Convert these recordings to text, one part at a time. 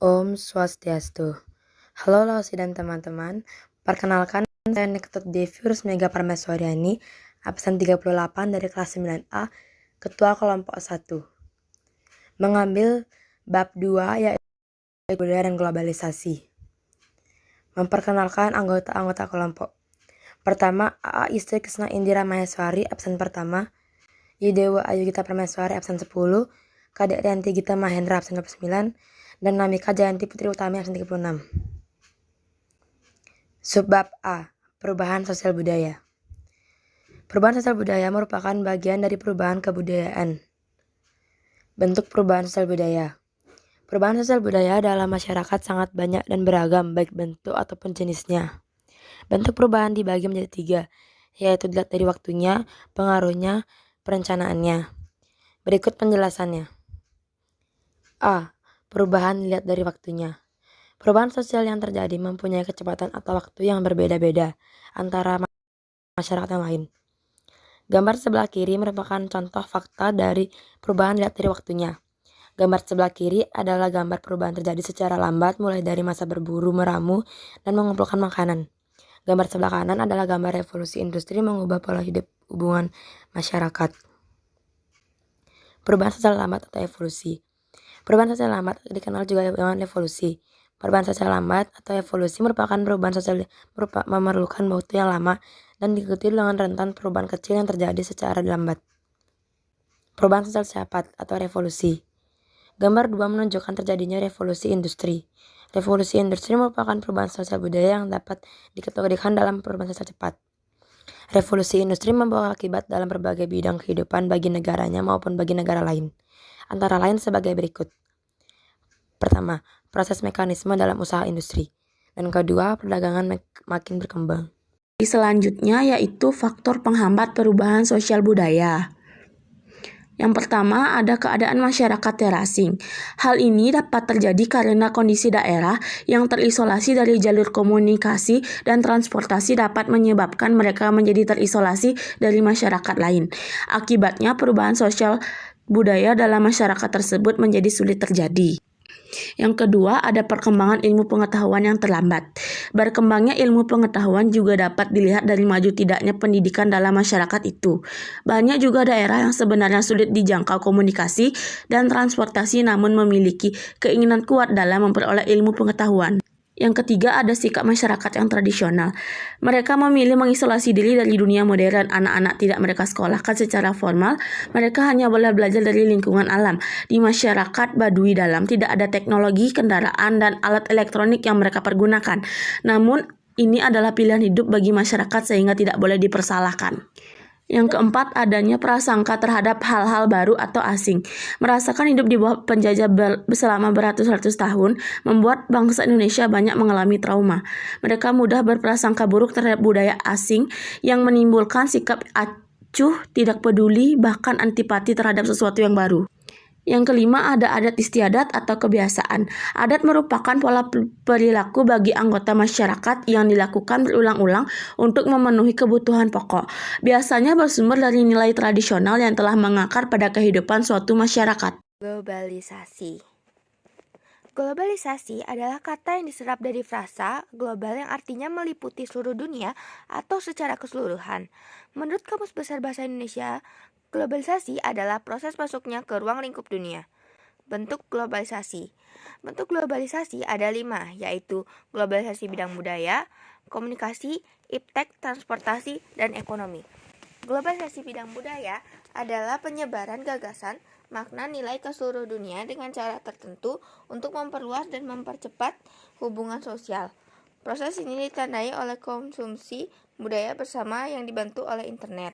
Om Swastiastu. Halo Lausi dan teman-teman, perkenalkan saya Nektut Mega Parmeswariani, absen 38 dari kelas 9A, Ketua Kelompok 1. Mengambil bab 2 yaitu budaya dan globalisasi. Memperkenalkan anggota-anggota kelompok. Pertama, AA Istri Krisna Indira Maheswari, absen pertama, Idewa Ayu Gita Parmeswari, absen 10, Kadek Rianti Gita Mahendra, absen 29, dan Namika Jayanti Putri Utami, absen 36. Subbab A. Perubahan sosial budaya. Perubahan sosial budaya merupakan bagian dari perubahan kebudayaan. Bentuk perubahan sosial budaya. Perubahan sosial budaya dalam masyarakat sangat banyak dan beragam, baik bentuk ataupun jenisnya. Bentuk perubahan dibagi menjadi 3, yaitu dilihat dari waktunya, pengaruhnya, perencanaannya. Berikut penjelasannya. A. Perubahan dilihat dari waktunya. Perubahan sosial yang terjadi mempunyai kecepatan atau waktu yang berbeda-beda antara masyarakat yang lain. Gambar sebelah kiri merupakan contoh fakta dari perubahan dilihat dari waktunya. Gambar sebelah kiri adalah gambar perubahan terjadi secara lambat mulai dari masa berburu, meramu, dan mengumpulkan makanan. Gambar sebelah kanan adalah gambar revolusi industri mengubah pola hidup hubungan masyarakat. Perubahan sosial lambat atau evolusi. Perubahan sosial lambat dikenal juga dengan evolusi. Perubahan sosial lambat atau evolusi merupakan perubahan sosial memerlukan waktu yang lama dan diikuti dengan rentan perubahan kecil yang terjadi secara lambat. Perubahan sosial cepat atau revolusi. Gambar 2 menunjukkan terjadinya revolusi industri. Revolusi industri merupakan perubahan sosial budaya yang dapat dikategorikan dalam perubahan sosial cepat. Revolusi industri membawa akibat dalam berbagai bidang kehidupan bagi negaranya maupun bagi negara lain. Antara lain sebagai berikut. Pertama, proses mekanisme dalam usaha industri. Dan kedua, perdagangan makin berkembang. Selanjutnya yaitu faktor penghambat perubahan sosial budaya. Yang pertama ada keadaan masyarakat terasing. Hal ini dapat terjadi karena kondisi daerah yang terisolasi dari jalur komunikasi dan transportasi dapat menyebabkan mereka menjadi terisolasi dari masyarakat lain. Akibatnya perubahan sosial budaya dalam masyarakat tersebut menjadi sulit terjadi. Yang kedua, ada perkembangan ilmu pengetahuan yang terlambat. Berkembangnya ilmu pengetahuan juga dapat dilihat dari maju tidaknya pendidikan dalam masyarakat itu. Banyak juga daerah yang sebenarnya sulit dijangkau komunikasi dan transportasi namun memiliki keinginan kuat dalam memperoleh ilmu pengetahuan. Yang ketiga, ada sikap masyarakat yang tradisional. Mereka memilih mengisolasi diri dari dunia modern. Anak-anak tidak mereka sekolahkan secara formal. Mereka hanya boleh belajar dari lingkungan alam. Di masyarakat Baduy dalam tidak ada teknologi, kendaraan, dan alat elektronik yang mereka pergunakan. Namun, ini adalah pilihan hidup bagi masyarakat sehingga tidak boleh dipersalahkan. Yang keempat, adanya prasangka terhadap hal-hal baru atau asing. Merasakan hidup di bawah penjajah selama beratus-ratus tahun membuat bangsa Indonesia banyak mengalami trauma. Mereka mudah berprasangka buruk terhadap budaya asing yang menimbulkan sikap acuh, tidak peduli, bahkan antipati terhadap sesuatu yang baru. Yang kelima, ada adat istiadat atau kebiasaan. Adat merupakan pola perilaku bagi anggota masyarakat yang dilakukan berulang-ulang untuk memenuhi kebutuhan pokok. Biasanya bersumber dari nilai tradisional yang telah mengakar pada kehidupan suatu masyarakat. Globalisasi. Globalisasi adalah kata yang diserap dari frasa global yang artinya meliputi seluruh dunia atau secara keseluruhan. Menurut Kamus Besar Bahasa Indonesia, globalisasi adalah proses masuknya ke ruang lingkup dunia. Bentuk globalisasi. Bentuk globalisasi ada 5, yaitu globalisasi bidang budaya, komunikasi, iptek, transportasi, dan ekonomi. Globalisasi bidang budaya adalah penyebaran gagasan, makna, nilai ke seluruh dunia dengan cara tertentu untuk memperluas dan mempercepat hubungan sosial. Proses ini ditandai oleh konsumsi budaya bersama yang dibantu oleh internet.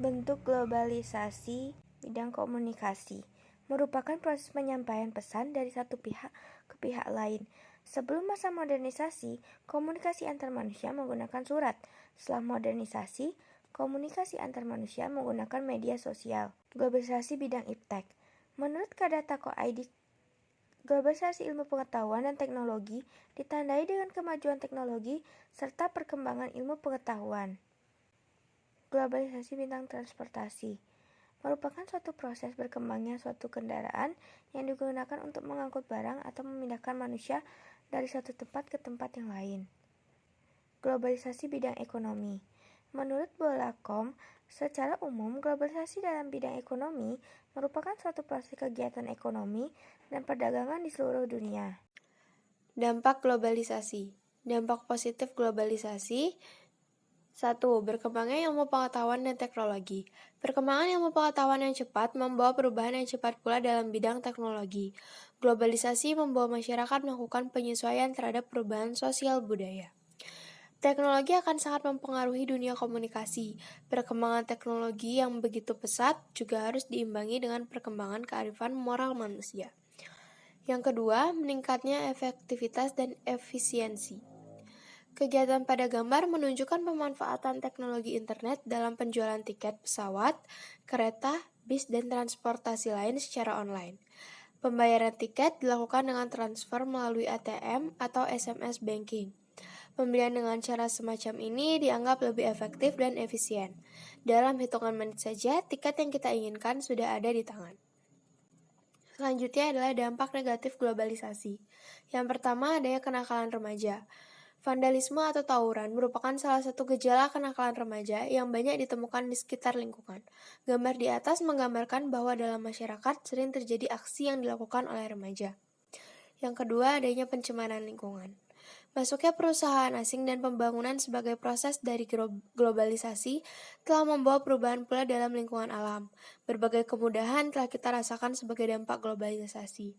Bentuk globalisasi bidang komunikasi merupakan proses penyampaian pesan dari satu pihak ke pihak lain. Sebelum masa modernisasi, komunikasi antar manusia menggunakan surat. Setelah modernisasi, komunikasi antar manusia menggunakan media sosial. Globalisasi bidang iptek. Menurut Kadata.co.id, globalisasi ilmu pengetahuan dan teknologi ditandai dengan kemajuan teknologi serta perkembangan ilmu pengetahuan. Globalisasi bidang transportasi. merupakan suatu proses berkembangnya suatu kendaraan yang digunakan untuk mengangkut barang atau memindahkan manusia dari satu tempat ke tempat yang lain. Globalisasi bidang ekonomi. Menurut Bolacom, secara umum globalisasi dalam bidang ekonomi merupakan suatu proses kegiatan ekonomi dan perdagangan di seluruh dunia. Dampak globalisasi. Dampak positif globalisasi. 1. Berkembangnya ilmu pengetahuan dan teknologi. Perkembangan ilmu pengetahuan yang cepat membawa perubahan yang cepat pula dalam bidang teknologi. Globalisasi membawa masyarakat melakukan penyesuaian terhadap perubahan sosial budaya. Teknologi akan sangat mempengaruhi dunia komunikasi. Perkembangan teknologi yang begitu pesat juga harus diimbangi dengan perkembangan kearifan moral manusia. Yang kedua, meningkatnya efektivitas dan efisiensi. Kegiatan pada gambar menunjukkan pemanfaatan teknologi internet dalam penjualan tiket pesawat, kereta, bis, dan transportasi lain secara online. Pembayaran tiket dilakukan dengan transfer melalui ATM atau SMS banking. Pembelian dengan cara semacam ini dianggap lebih efektif dan efisien. Dalam hitungan menit saja, tiket yang kita inginkan sudah ada di tangan. Selanjutnya adalah dampak negatif globalisasi. Yang pertama, adanya kenakalan remaja. Vandalisme atau tawuran merupakan salah satu gejala kenakalan remaja yang banyak ditemukan di sekitar lingkungan. Gambar di atas menggambarkan bahwa dalam masyarakat sering terjadi aksi yang dilakukan oleh remaja. Yang kedua, adanya pencemaran lingkungan. Masuknya perusahaan asing dan pembangunan sebagai proses dari globalisasi telah membawa perubahan pula dalam lingkungan alam. Berbagai kemudahan telah kita rasakan sebagai dampak globalisasi.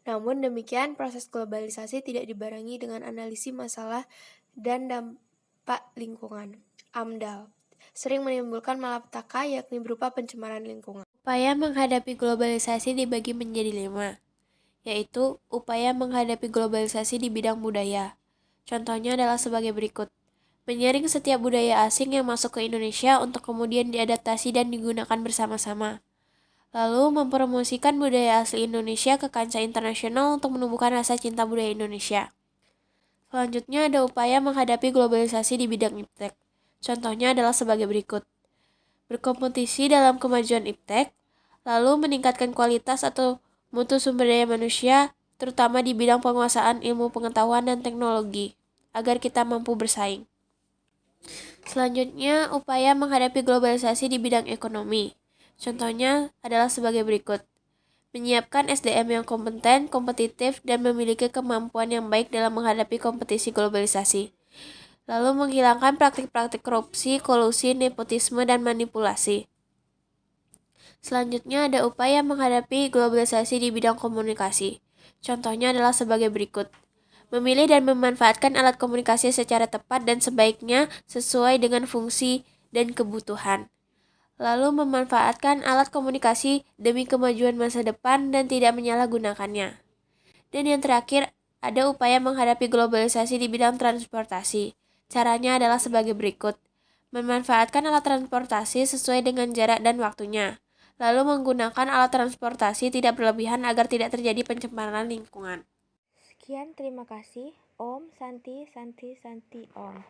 Namun demikian, proses globalisasi tidak dibarengi dengan analisis masalah dan dampak lingkungan. AMDAL sering menimbulkan malapetaka, yakni berupa pencemaran lingkungan. Upaya menghadapi globalisasi dibagi menjadi 5, yaitu upaya menghadapi globalisasi di bidang budaya. Contohnya adalah sebagai berikut. Menyaring setiap budaya asing yang masuk ke Indonesia untuk kemudian diadaptasi dan digunakan bersama-sama. Lalu mempromosikan budaya asli Indonesia ke kancah internasional untuk menumbuhkan rasa cinta budaya Indonesia. Selanjutnya ada upaya menghadapi globalisasi di bidang iptek. Contohnya adalah sebagai berikut. Berkompetisi dalam kemajuan iptek, lalu meningkatkan kualitas atau mutu sumber daya manusia, terutama di bidang penguasaan ilmu pengetahuan dan teknologi, agar kita mampu bersaing. Selanjutnya, upaya menghadapi globalisasi di bidang ekonomi. Contohnya adalah sebagai berikut. Menyiapkan SDM yang kompeten, kompetitif, dan memiliki kemampuan yang baik dalam menghadapi kompetisi globalisasi. Lalu menghilangkan praktik-praktik korupsi, kolusi, nepotisme, dan manipulasi. Selanjutnya ada upaya menghadapi globalisasi di bidang komunikasi. Contohnya adalah sebagai berikut. Memilih dan memanfaatkan alat komunikasi secara tepat dan sebaiknya sesuai dengan fungsi dan kebutuhan. Lalu memanfaatkan alat komunikasi demi kemajuan masa depan dan tidak menyalahgunakannya. Dan yang terakhir, ada upaya menghadapi globalisasi di bidang transportasi. Caranya adalah sebagai berikut. Memanfaatkan alat transportasi sesuai dengan jarak dan waktunya. Lalu menggunakan alat transportasi tidak berlebihan agar tidak terjadi pencemaran lingkungan. Sekian, terima kasih. Om Santi Santi Santi Om.